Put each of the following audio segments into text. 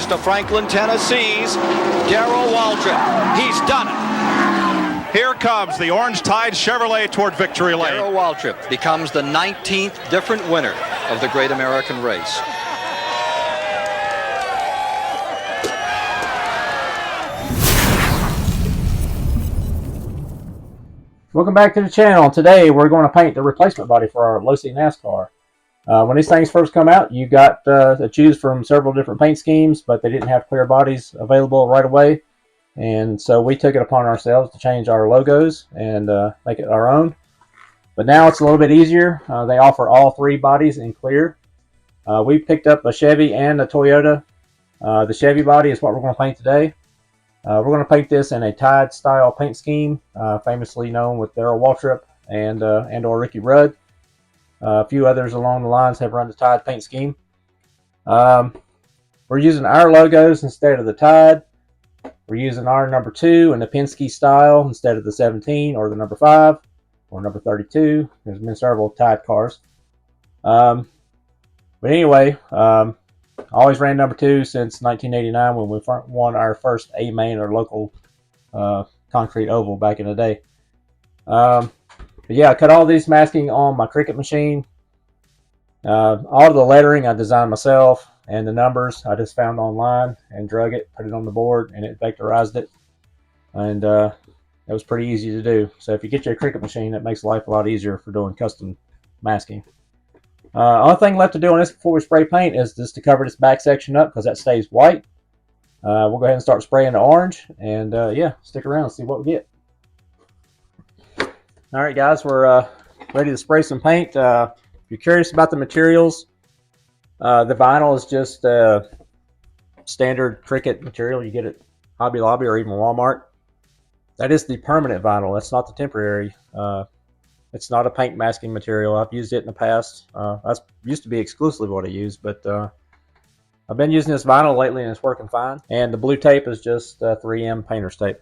west of Franklin, Tennessee's Darrell Waltrip. He's done it. Here comes the Orange Tide Chevrolet toward victory lane. Darrell Waltrip becomes the 19th different winner of the Great American Race. Welcome back to the channel. Today we're going to paint the replacement body for our Losi NASCAR. When these things first come out, you got to choose from several different paint schemes, but they didn't have clear bodies available right away. And so we took it upon ourselves to change our logos and make it our own. But now it's a little bit easier. They offer all three bodies in clear. We picked up a Chevy and a Toyota. The Chevy body is what we're going to paint today. We're going to paint this in a Tide style paint scheme, famously known with Darrell Waltrip and or Ricky Rudd. A few others along the lines have run the Tide paint scheme. We're using our logos instead of the Tide. We're using our number 2 in the Penske style instead of the 17 or the number 5 or number 32. There's been several Tide cars. But anyway, I always ran number 2 since 1989 when we won our first A-main or local concrete oval back in the day. But yeah, I cut all these masking on my Cricut machine. All of the lettering I designed myself, and the numbers I just found online and drug it, put it on the board, and it vectorized it. And it was pretty easy to do. So if you get your Cricut machine, it makes life a lot easier for doing custom masking. Only thing left to do on this before we spray paint is just to cover this back section up because that stays white. We'll go ahead and start spraying the orange, and yeah, stick around and see what we get. All right, guys, we're ready to spray some paint. If you're curious about the materials, the vinyl is just standard Cricut material you get at Hobby Lobby or even Walmart. That is the permanent vinyl. That's not the temporary. It's not a paint masking material. I've used it in the past. That used to be exclusively what I used, but I've been using this vinyl lately and it's working fine. And the blue tape is just 3M painter's tape.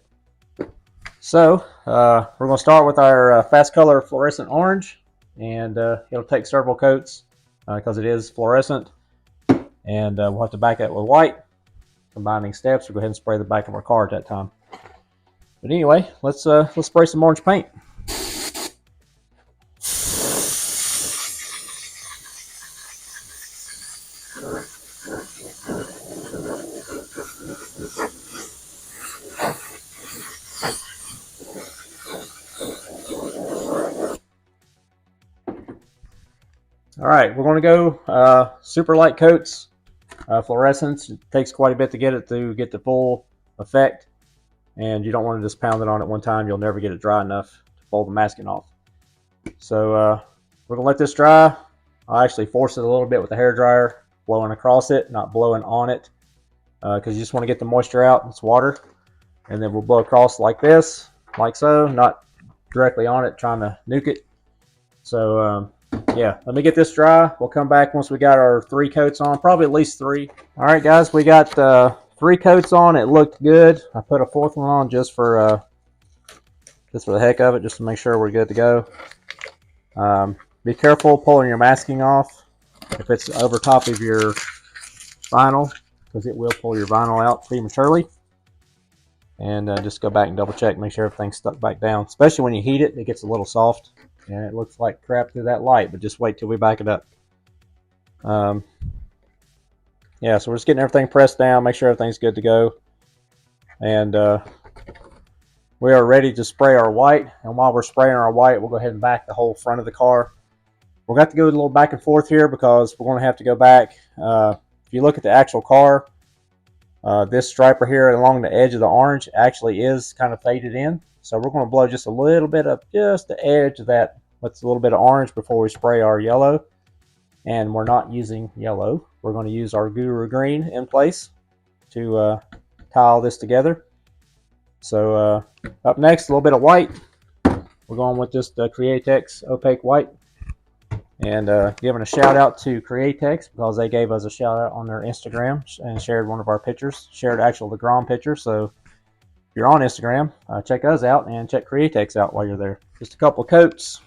So we're going to start with our fast color fluorescent orange, and it'll take several coats because it is fluorescent. And we'll have to back it with white. Combining steps, we'll go ahead and spray the back of our car at that time. But anyway, let's spray some orange paint. All right, we're going to go super light coats. Fluorescence, it takes quite a bit to get it to get the full effect, and you don't want to just pound it on at one time. You'll never get it dry enough to pull the masking off. So we're going to let this dry. I actually force it a little bit with the hair dryer, blowing across it, not blowing on it, because you just want to get the moisture out. It's water, and then we'll blow across like this, like so, not directly on it, trying to nuke it. So yeah, let me get this dry. We'll come back once we got our 3 coats on, probably at least 3. All right, guys, we got 3 coats on. It looked good. I put a 4th one on just for the heck of it, just to make sure we're good to go. Be careful pulling your masking off if it's over top of your vinyl, because it will pull your vinyl out prematurely. And just go back and double check, make sure everything's stuck back down. Especially when you heat it, it gets a little soft. And it looks like crap through that light, but just wait till we back it up. Yeah, so we're just getting everything pressed down, make sure everything's good to go. And we are ready to spray our white. And while we're spraying our white, we'll go ahead and back the whole front of the car. We're going to have to go a little back and forth here because we're going to have to go back. If you look at the actual car, this striper here along the edge of the orange actually is kind of faded in. So we're going to blow just a little bit of just the edge of that with a little bit of orange before we spray our yellow. And we're not using yellow. We're going to use our Guru Green in place to tie all this together. So up next, a little bit of white. We're going with just Createx opaque white. And giving a shout out to Createx because they gave us a shout out on their Instagram and shared one of our pictures. Shared actual the Grom picture. So if you're on Instagram, check us out and check Createx out while you're there. Just a couple of coats.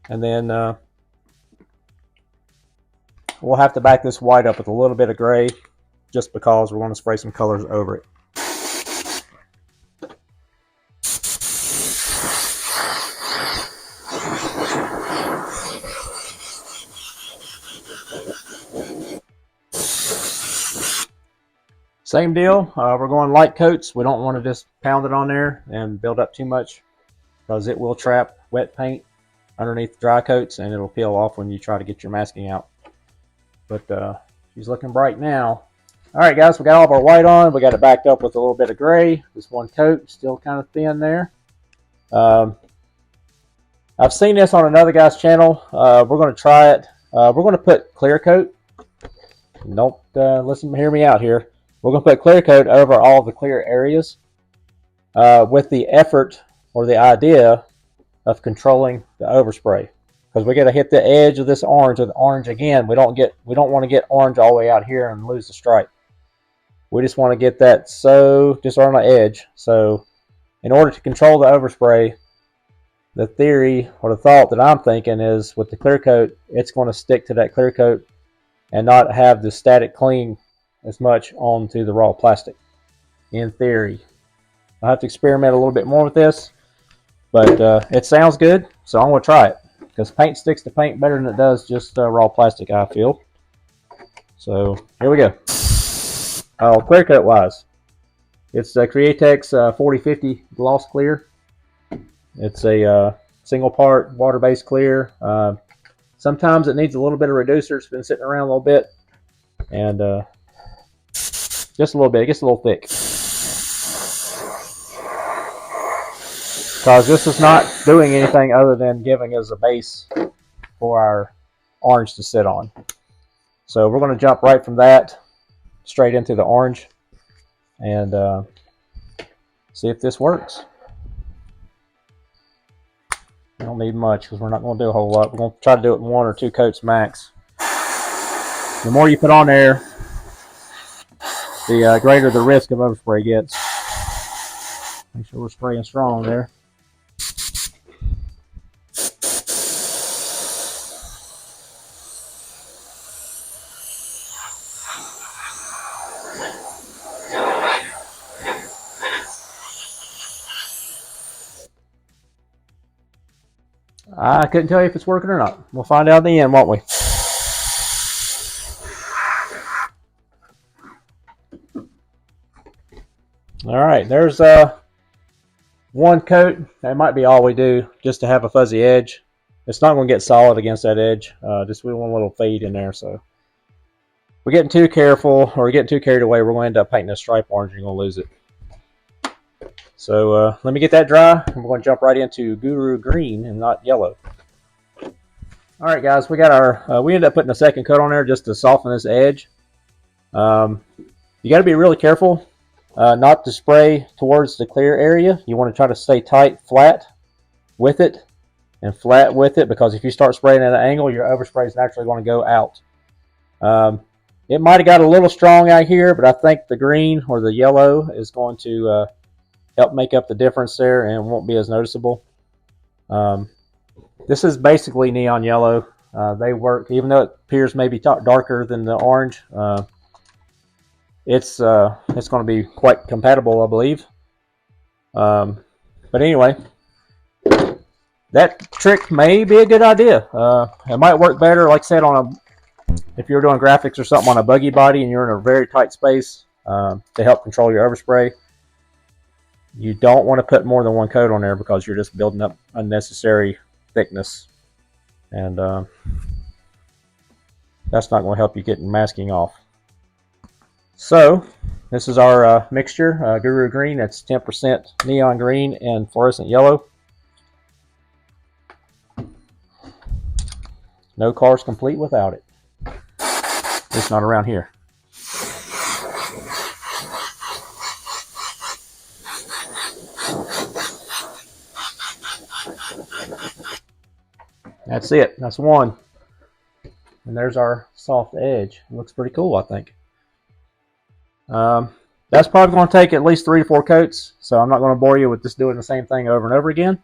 And then we'll have to back this white up with a little bit of gray just because we're going to spray some colors over it. Same deal, we're going light coats. We don't want to just pound it on there and build up too much, because it will trap wet paint underneath dry coats and it'll peel off when you try to get your masking out. But she's looking bright now. Alright guys, we got all of our white on. We got it backed up with a little bit of gray. This one coat still kind of thin there. I've seen this on another guy's channel. We're going to try it. We're going to put clear coat. Don't hear me out here. We're going to put clear coat over all the clear areas with the effort or the idea of controlling the overspray, because we got to hit the edge of this orange with orange again. We don't want to get orange all the way out here and lose the stripe. We just want to get that just on the edge. So in order to control the overspray, the theory or the thought that I'm thinking is with the clear coat, it's going to stick to that clear coat and not have the static cling as much onto the raw plastic, in theory. I'll have to experiment a little bit more with this, but it sounds good, so I'm going to try it, because paint sticks to paint better than it does just raw plastic, I feel. So here we go. Clear coat wise, it's Createx 4050 gloss clear. It's a single part water-based clear. Sometimes it needs a little bit of reducer. It's been sitting around a little bit, and just a little bit. It gets a little thick, because this is not doing anything other than giving us a base for our orange to sit on. So we're going to jump right from that straight into the orange and see if this works. We don't need much, because we're not going to do a whole lot. We're going to try to do it in 1 or 2 coats max. The more you put on there, the greater the risk of overspray gets. Make sure we're spraying strong there. I couldn't tell you if it's working or not. We'll find out in the end, won't we? Alright, there's one coat. That might be all we do, just to have a fuzzy edge. It's not going to get solid against that edge. Just we want a little fade in there. So if we're getting too careful or we're getting too carried away, we're going to end up painting a stripe orange and you're going to lose it. So let me get that dry, and we're going to jump right into Guru Green and not yellow. Alright guys, we got our, we ended up putting a second coat on there just to soften this edge. You got to be really careful not to spray towards the clear area. You want to try to stay tight, flat with it, because if you start spraying at an angle, your overspray is naturally going to go out. It might have got a little strong out here, but I think the green or the yellow is going to help make up the difference there and won't be as noticeable. This is basically neon yellow. They work, even though it appears maybe darker than the orange. It's going to be quite compatible, I believe. But anyway, that trick may be a good idea. It might work better, like I said, if you're doing graphics or something on a buggy body and you're in a very tight space to help control your overspray. You don't want to put more than one coat on there, because you're just building up unnecessary thickness, and that's not going to help you get masking off. So this is our mixture, Guru Green. That's 10% neon green and fluorescent yellow. No car's complete without it. It's not around here. That's it. That's one. And there's our soft edge. It looks pretty cool, I think. That's probably going to take at least 3 to 4 coats, so I'm not going to bore you with just doing the same thing over and over again.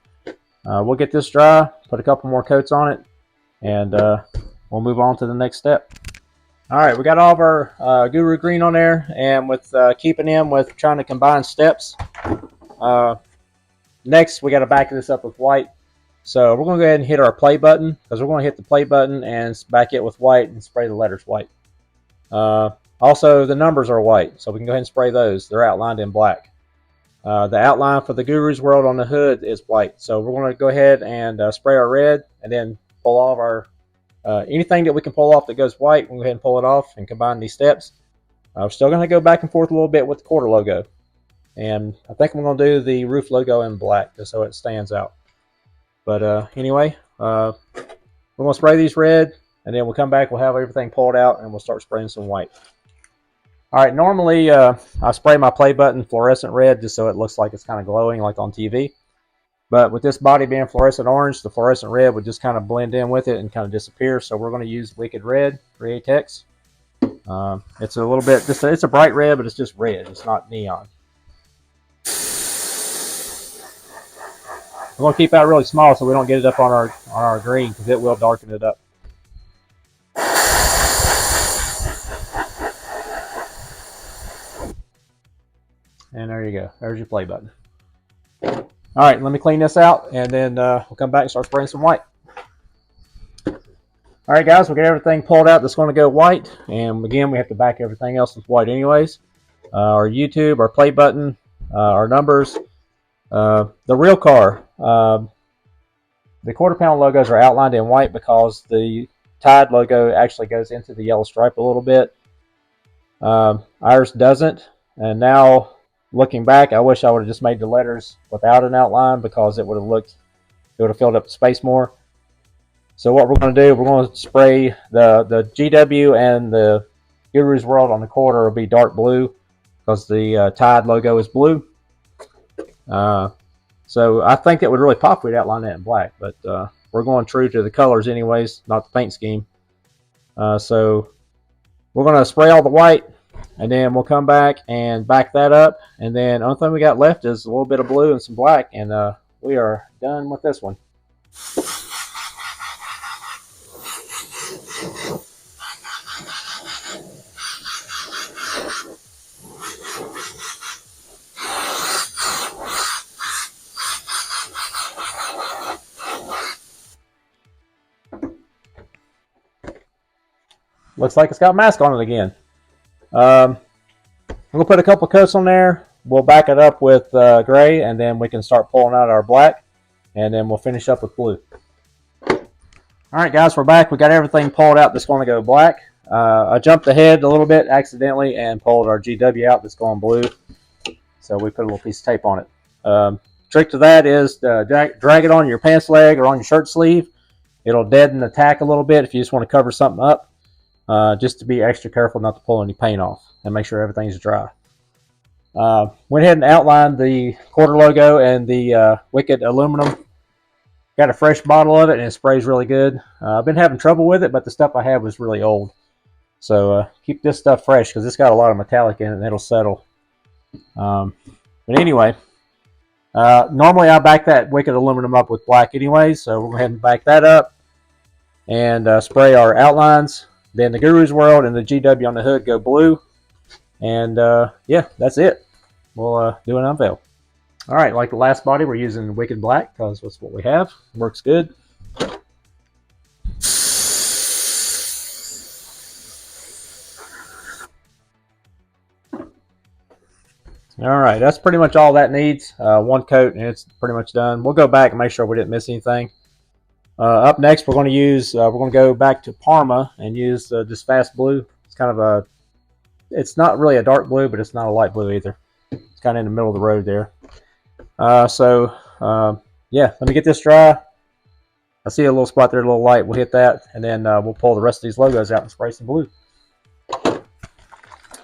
We'll get this dry, put a couple more coats on it, and we'll move on to the next step. All right, we got all of our Guru Green on there, and with keeping them with trying to combine steps. Next, we got to back this up with white. So we're going to go ahead and hit our play button, because we're going to hit the play button and back it with white and spray the letters white. Also, the numbers are white, so we can go ahead and spray those. They're outlined in black. The outline for the Guru's World on the hood is white. So we're going to go ahead and spray our red, and then pull all of our anything that we can pull off that goes white. We'll go ahead and pull it off and combine these steps. We're still going to go back and forth a little bit with the quarter logo. And I think I'm going to do the roof logo in black just so it stands out. But anyway, we're going to spray these red, and then we'll come back, we'll have everything pulled out, and we'll start spraying some white. All right, normally I spray my play button fluorescent red just so it looks like it's kind of glowing like on TV. But with this body being fluorescent orange, the fluorescent red would just kind of blend in with it and kind of disappear. So we're going to use Wicked Red 3/8. It's a little bit, it's a bright red, but it's just red. It's not neon. We're going to keep that really small so we don't get it up on our green, because it will darken it up. And there you go. There's your play button. All right, let me clean this out, and then we'll come back and start spraying some white. All right, guys, we'll get everything pulled out that's going to go white. And again, we have to back everything else with white anyways. Our YouTube, our play button, our numbers, the real car. The quarter pound logos are outlined in white because the Tide logo actually goes into the yellow stripe a little bit. Ours doesn't. And now, looking back, I wish I would have just made the letters without an outline, because it would have filled up the space more. So what we're going to do, we're going to spray the GW and the Guru's World on the quarter will be dark blue, because the Tide logo is blue. So I think it would really pop if we'd outline that in black, but we're going true to the colors anyways, not the paint scheme. So we're going to spray all the white, and then we'll come back and back that up. And then the only thing we got left is a little bit of blue and some black, and we are done with this one. Looks like it's got mask on it again. I'm going to put a couple coats on there. We'll back it up with gray, and then we can start pulling out our black, and then we'll finish up with blue. All right, guys, we're back. We got everything pulled out that's going to go black. I jumped ahead a little bit accidentally and pulled our GW out that's going blue. So we put a little piece of tape on it. Trick to that is drag it on your pants leg or on your shirt sleeve. It'll deaden the tack a little bit if you just want to cover something up. Just to be extra careful not to pull any paint off and make sure everything's dry. Went ahead and outlined the quarter logo and the Wicked aluminum. Got a fresh bottle of it, and it sprays really good. I've been having trouble with it, but the stuff I had was really old. So keep this stuff fresh, because it's got a lot of metallic in it and it'll settle. But anyway, normally I back that Wicked aluminum up with black anyways, so we'll go ahead and back that up and spray our outlines. Then the Guru's World and the GW on the hood go blue. And yeah, that's it. We'll do an unveil. All right, like the last body, we're using Wicked Black because that's what we have. Works good. All right, that's pretty much all that needs. One coat and it's pretty much done. We'll go back and make sure we didn't miss anything. Up next, we're going to go back to Parma and use this fast blue. It's kind of it's not really a dark blue, but it's not a light blue either. It's kind of in the middle of the road there. Yeah, let me get this dry. I see a little spot there, a little light. We'll hit that, and then we'll pull the rest of these logos out and spray some blue. All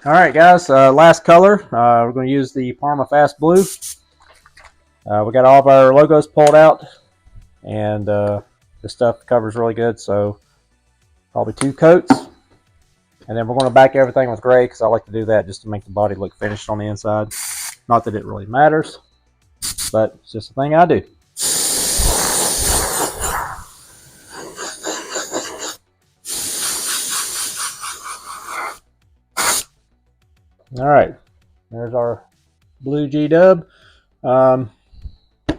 right, guys, last color. We're going to use the Parma Fast Blue. We got all of our logos pulled out, and this stuff covers really good, so probably 2 coats. And then we're going to back everything with gray, because I like to do that just to make the body look finished on the inside. Not that it really matters, but it's just a thing I do. All right, there's our blue G-dub. Let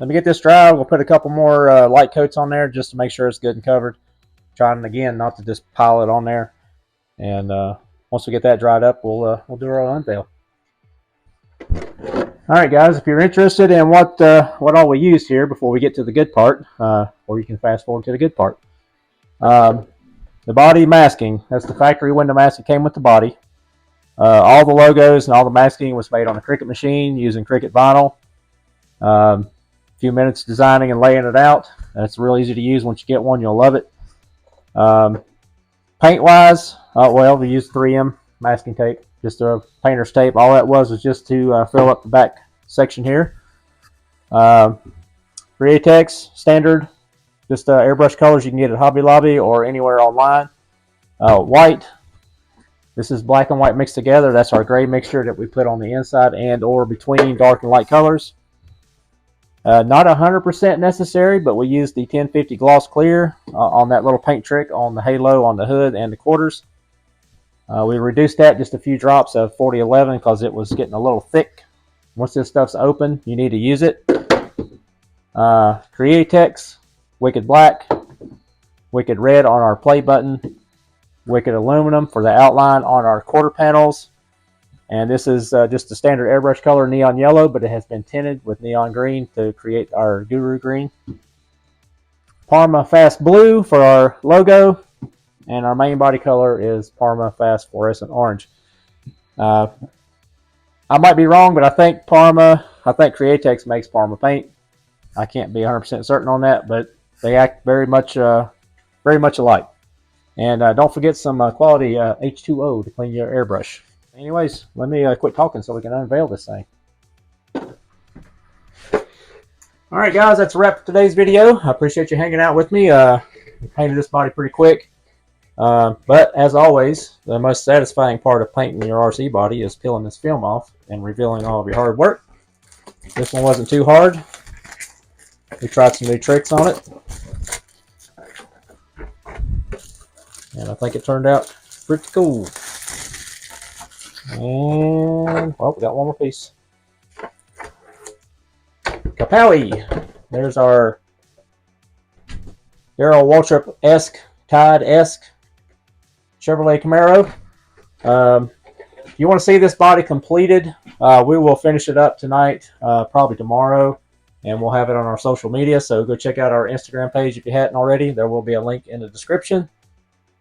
me get this dry. We'll put a couple more light coats on there just to make sure it's good and covered. Trying again not to just pile it on there. And once we get that dried up, we'll do our unveil. All right, guys. If you're interested in what all we used here before we get to the good part, or you can fast forward to the good part. The body masking. That's the factory window mask that came with the body. All the logos and all the masking was made on a Cricut machine using Cricut vinyl. A few minutes designing and laying it out. It's real easy to use. Once you get one, you'll love it. Paint wise, well, we used 3M masking tape, just a painter's tape. All that was just to fill up the back section here. Createx standard, just airbrush colors you can get at Hobby Lobby or anywhere online. White, this is black and white mixed together. That's our gray mixture that we put on the inside and or between dark and light colors. Not 100% necessary, but we used the 1050 gloss clear on that little paint trick on the halo on the hood and the quarters. We reduced that just a few drops of 4011 because it was getting a little thick. Once this stuff's open, you need to use it. Createx, Wicked Black, Wicked Red on our play button, Wicked Aluminum for the outline on our quarter panels. And this is just a standard airbrush color, neon yellow, but it has been tinted with neon green to create our Guru Green. Parma Fast Blue for our logo, and our main body color is Parma Fast Fluorescent Orange. I might be wrong, but I think Createx makes Parma paint. I can't be 100% certain on that, but they act very much alike. And don't forget some quality H2O to clean your airbrush. Anyways, let me quit talking so we can unveil this thing. All right, guys, that's a wrap for today's video. I appreciate you hanging out with me. We painted this body pretty quick. But as always, the most satisfying part of painting your RC body is peeling this film off and revealing all of your hard work. This one wasn't too hard. We tried some new tricks on it. And I think it turned out pretty cool. And, well, we got one more piece. Kapowie! There's our Darrell Waltrip-esque, Tide-esque Chevrolet Camaro. If you want to see this body completed, we will finish it up tonight, probably tomorrow, and we'll have it on our social media. So go check out our Instagram page if you hadn't already. There will be a link in the description.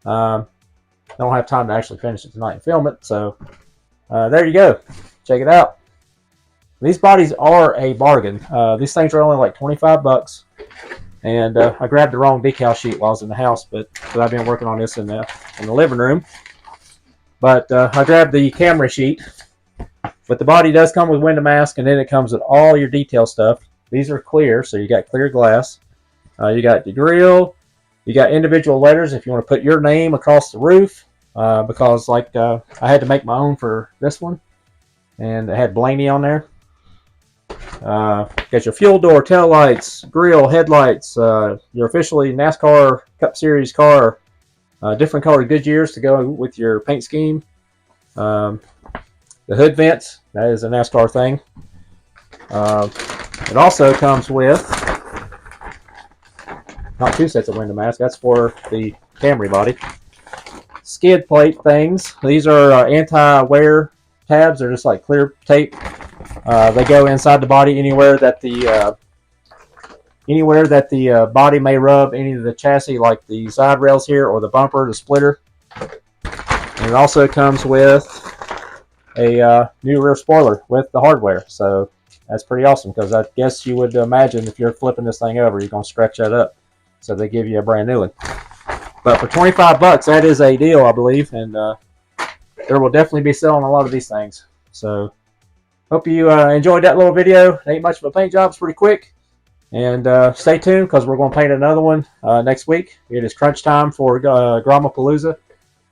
I don't have time to actually finish it tonight and film it, so there you go. Check it out. These bodies are a bargain. These things are only like 25 bucks. And I grabbed the wrong decal sheet while I was in the house, but I've been working on this in the living room. But I grabbed the camera sheet. But the body does come with window mask, and then it comes with all your detail stuff. These are clear, so you got clear glass. You got the grill. You got individual letters if you want to put your name across the roof. Because like I had to make my own for this one, and it had Blaney on there. Got your fuel door, tail lights, grill, headlights, your officially NASCAR Cup Series car, different colored Goodyears to go with your paint scheme. The hood vents, that is a NASCAR thing. It also comes with not two sets of window masks. That's for the Camry body. Skid plate things. These are anti-wear tabs. They're just like clear tape. They go inside the body anywhere that the body may rub any of the chassis, like the side rails here or the bumper, the splitter. And it also comes with a new rear spoiler with the hardware. So that's pretty awesome, because I guess you would imagine if you're flipping this thing over, you're going to scratch that up. So they give you a brand new one. But for 25 bucks, that is a deal, I believe. And there will definitely be selling a lot of these things. So hope you enjoyed that little video. It ain't much of a paint job. It's pretty quick. And stay tuned, because we're going to paint another one next week. It is crunch time for Gramapalooza.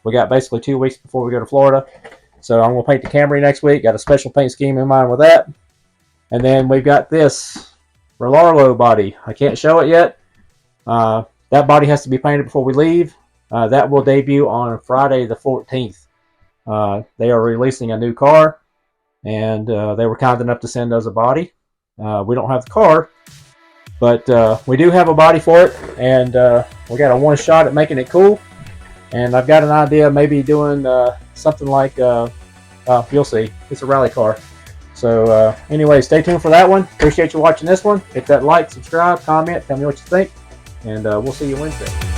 We got basically 2 weeks before we go to Florida. So I'm going to paint the Camry next week. Got a special paint scheme in mind with that. And then we've got this Rollarlo body. I can't show it yet. That body has to be painted before we leave. That will debut on Friday the 14th. They are releasing a new car. and they were kind enough to send us a body. We don't have the car, but we do have a body for it, and we got a one shot at making it cool. And I've got an idea of maybe doing something like, you'll see, it's a rally car. So anyway, stay tuned for that one. Appreciate you watching this one. Hit that like, subscribe, comment, tell me what you think, and we'll see you Wednesday.